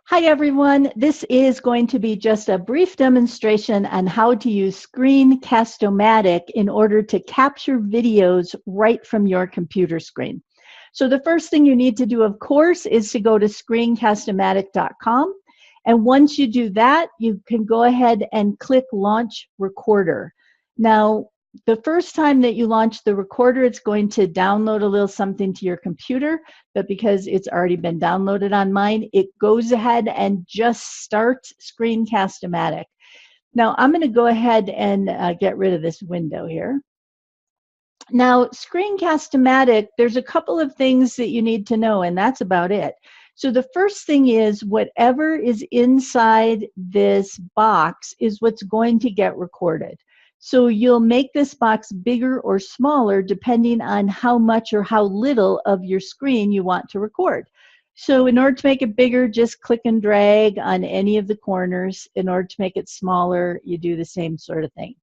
Hi everyone, this is going to be just a brief demonstration on how to use Screencast-o-matic in order to capture videos right from your computer screen. So the first thing you need to do, of course, is to go to Screencast-o-matic.com. And once you do that, you can go ahead and click Launch Recorder. Now, the first time that you launch the recorder, it's going to download a little something to your computer, but because it's already been downloaded on mine, it goes ahead and just starts Screencast-o-matic. Now, I'm going to go ahead and get rid of this window here. Now, Screencast-o-matic, there's a couple of things that you need to know, and that's about it. So the first thing is whatever is inside this box is what's going to get recorded. So you'll make this box bigger or smaller depending on how much or how little of your screen you want to record. So in order to make it bigger, just click and drag on any of the corners. In order to make it smaller, you do the same sort of thing.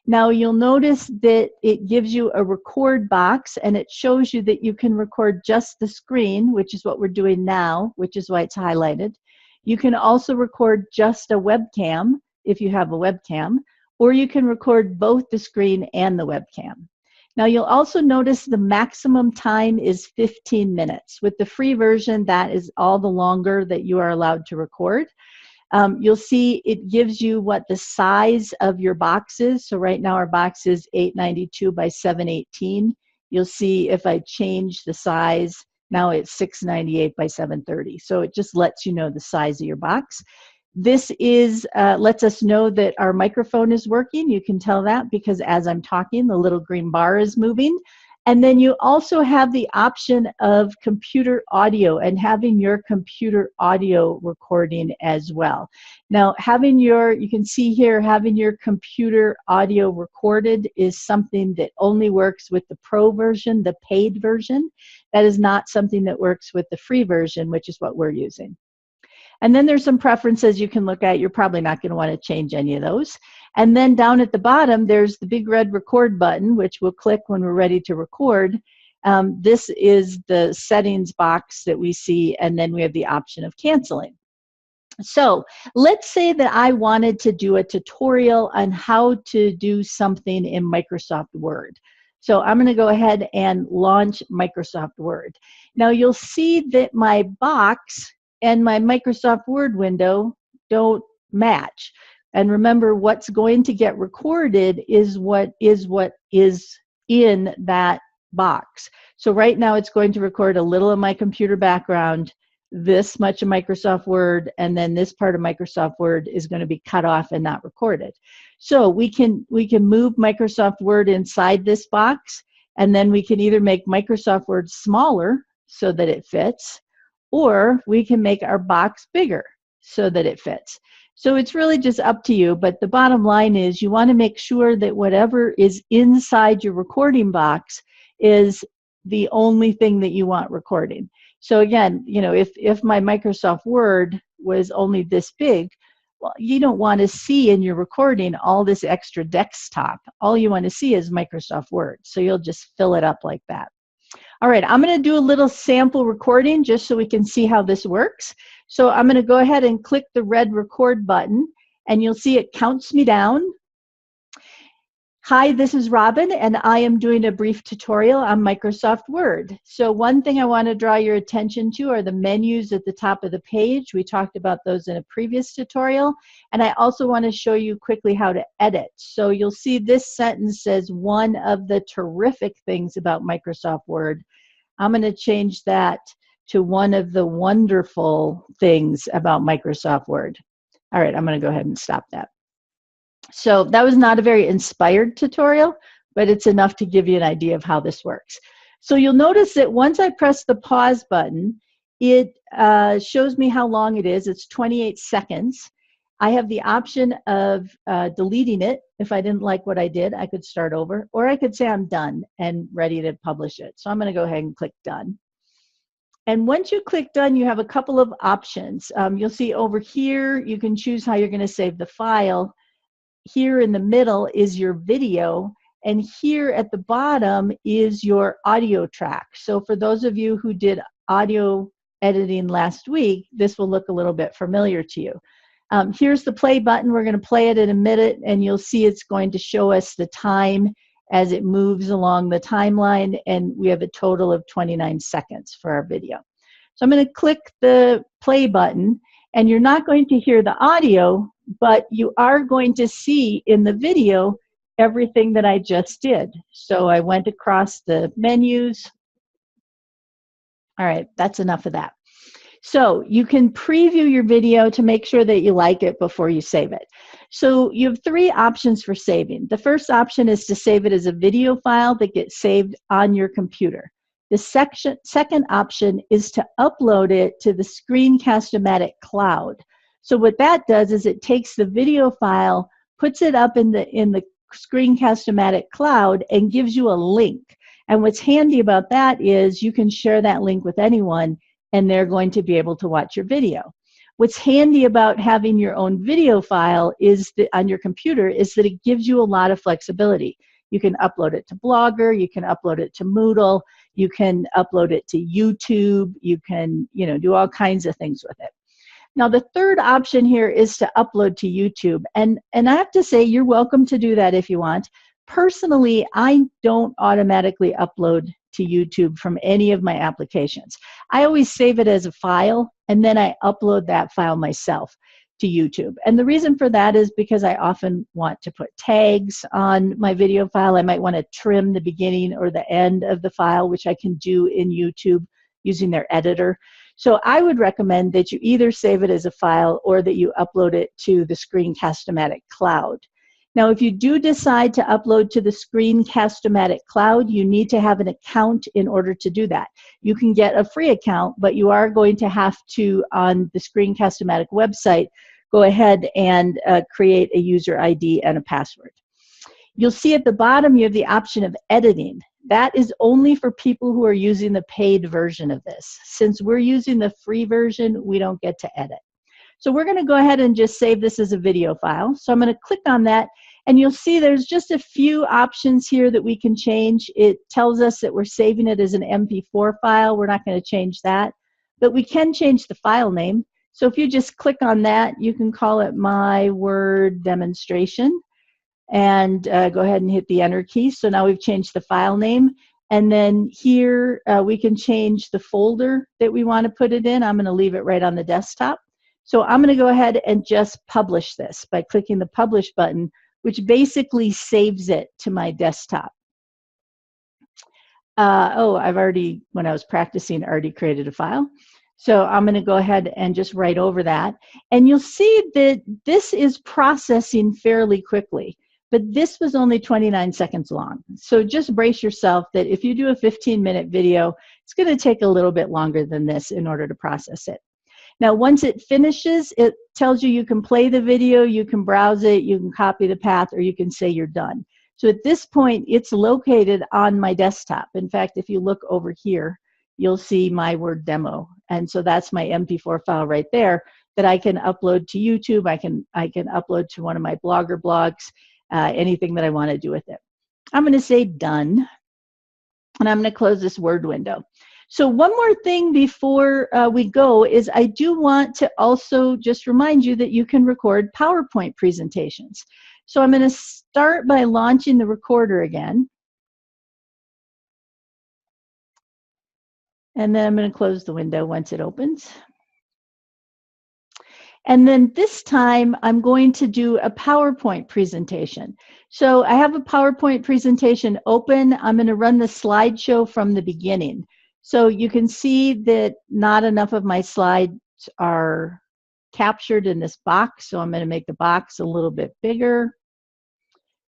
Now you'll notice that it gives you a record box and it shows you that you can record just the screen, which is what we're doing now, which is why it's highlighted. You can also record just a webcam if you have a webcam, or you can record both the screen and the webcam. Now you'll also notice the maximum time is 15 minutes. With the free version, that is all the longer that you are allowed to record. You'll see it gives you what the size of your box is. So right now our box is 892 by 718. You'll see if I change the size, now it's 698 by 730. So it just lets you know the size of your box. This lets us know that our microphone is working. You can tell that because as I'm talking, the little green bar is moving. And then you also have the option of computer audio and having your computer audio recording as well. Now, you can see here, having your computer audio recorded is something that only works with the Pro version, the paid version. That is not something that works with the free version, which is what we're using. And then there's some preferences you can look at. You're probably not going to want to change any of those. And then down at the bottom, there's the big red record button, which we'll click when we're ready to record. This is the settings box that we see, and then we have the option of canceling. So let's say that I wanted to do a tutorial on how to do something in Microsoft Word. So I'm going to go ahead and launch Microsoft Word. Now you'll see that my box and my Microsoft Word window don't match. And remember, what's going to get recorded is what is in that box. So right now it's going to record a little of my computer background, this much of Microsoft Word, and then this part of Microsoft Word is going to be cut off and not recorded. So we can move Microsoft Word inside this box, and then we can either make Microsoft Word smaller so that it fits, or we can make our box bigger so that it fits. So it's really just up to you, but the bottom line is you want to make sure that whatever is inside your recording box is the only thing that you want recording. So again, if my Microsoft Word was only this big, well, you don't want to see in your recording all this extra desktop. All you want to see is Microsoft Word. So you'll just fill it up like that. All right, I'm going to do a little sample recording just so we can see how this works. So I'm going to go ahead and click the red record button, and you'll see it counts me down. Hi, this is Robin, and I am doing a brief tutorial on Microsoft Word. So one thing I want to draw your attention to are the menus at the top of the page. We talked about those in a previous tutorial. And I also want to show you quickly how to edit. So you'll see this sentence says one of the terrific things about Microsoft Word. I'm going to change that to one of the wonderful things about Microsoft Word. All right, I'm going to go ahead and stop that. So that was not a very inspired tutorial, but it's enough to give you an idea of how this works. So you'll notice that once I press the pause button, it shows me how long it is. It's 28 seconds. I have the option of deleting it. If I didn't like what I did, I could start over, or I could say I'm done and ready to publish it. So I'm going to go ahead and click done. And once you click done, you have a couple of options. You'll see over here, you can choose how you're going to save the file. Here in the middle is your video, and here at the bottom is your audio track. So for those of you who did audio editing last week, this will look a little bit familiar to you. Here's the play button. We're going to play it in a minute, and you'll see it's going to show us the time as it moves along the timeline, and we have a total of 29 seconds for our video. So I'm going to click the play button, and you're not going to hear the audio, but you are going to see in the video everything that I just did. So I went across the menus. All right, that's enough of that. So you can preview your video to make sure that you like it before you save it. So you have three options for saving. The first option is to save it as a video file that gets saved on your computer. The second option is to upload it to the Screencast-o-matic cloud. So what that does is it takes the video file, puts it up in the Screencast-o-matic cloud, and gives you a link. And what's handy about that is you can share that link with anyone, and they're going to be able to watch your video. What's handy about having your own video file is that on your computer is that it gives you a lot of flexibility. You can upload it to Blogger, you can upload it to Moodle, you can upload it to YouTube, you can, do all kinds of things with it. Now, the third option here is to upload to YouTube. And I have to say, you're welcome to do that if you want. Personally, I don't automatically upload to YouTube from any of my applications. I always save it as a file, and then I upload that file myself to YouTube. And the reason for that is because I often want to put tags on my video file. I might want to trim the beginning or the end of the file, which I can do in YouTube using their editor. So I would recommend that you either save it as a file or that you upload it to the Screencast-o-matic cloud. Now, if you do decide to upload to the Screencast-o-matic cloud, you need to have an account in order to do that. You can get a free account, but you are going to have to, on the Screencast-o-matic website, go ahead and create a user ID and a password. You'll see at the bottom you have the option of editing. That is only for people who are using the paid version of this. Since we're using the free version, we don't get to edit. So we're going to go ahead and just save this as a video file. So I'm going to click on that, and you'll see there's just a few options here that we can change. It tells us that we're saving it as an MP4 file. We're not going to change that, but we can change the file name. So if you just click on that, you can call it My Word Demonstration, and go ahead and hit the Enter key. So now we've changed the file name. And then here we can change the folder that we want to put it in. I'm going to leave it right on the desktop. So I'm going to go ahead and just publish this by clicking the Publish button, which basically saves it to my desktop. I've already, when I was practicing, already created a file. So I'm going to go ahead and just write over that. And you'll see that this is processing fairly quickly. But this was only 29 seconds long. So just brace yourself that if you do a 15-minute video, it's going to take a little bit longer than this in order to process it. Now, once it finishes, it tells you can play the video, you can browse it, you can copy the path, or you can say you're done. So at this point, it's located on my desktop. In fact, if you look over here, you'll see My Word Demo. And so that's my MP4 file right there that I can upload to YouTube. I can upload to one of my Blogger blogs, anything that I want to do with it. I'm going to say done, and I'm going to close this Word window. So one more thing before we go is I do want to also just remind you that you can record PowerPoint presentations. So I'm going to start by launching the recorder again. And then I'm going to close the window once it opens. And then this time, I'm going to do a PowerPoint presentation. So I have a PowerPoint presentation open. I'm going to run the slideshow from the beginning. So you can see that not enough of my slides are captured in this box. So I'm going to make the box a little bit bigger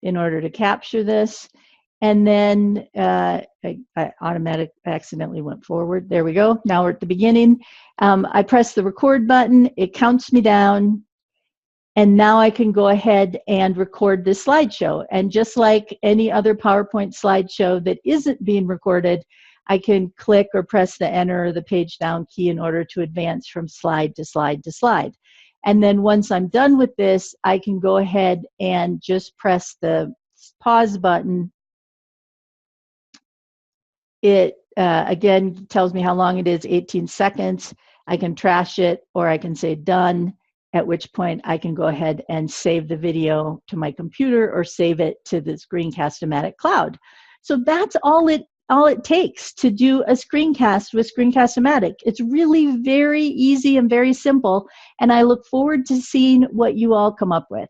in order to capture this. And then I accidentally went forward. There we go. Now we're at the beginning. I press the record button. It counts me down. And now I can go ahead and record this slideshow. And just like any other PowerPoint slideshow that isn't being recorded, I can click or press the Enter or the page down key in order to advance from slide to slide to slide. And then once I'm done with this, I can go ahead and just press the pause button. It Again, tells me how long it is, 18 seconds. I can trash it, or I can say done, at which point I can go ahead and save the video to my computer or save it to the Screencast-o-matic cloud. So that's all it takes to do a screencast with Screencast-o-matic. It's really very easy and very simple, and I look forward to seeing what you all come up with.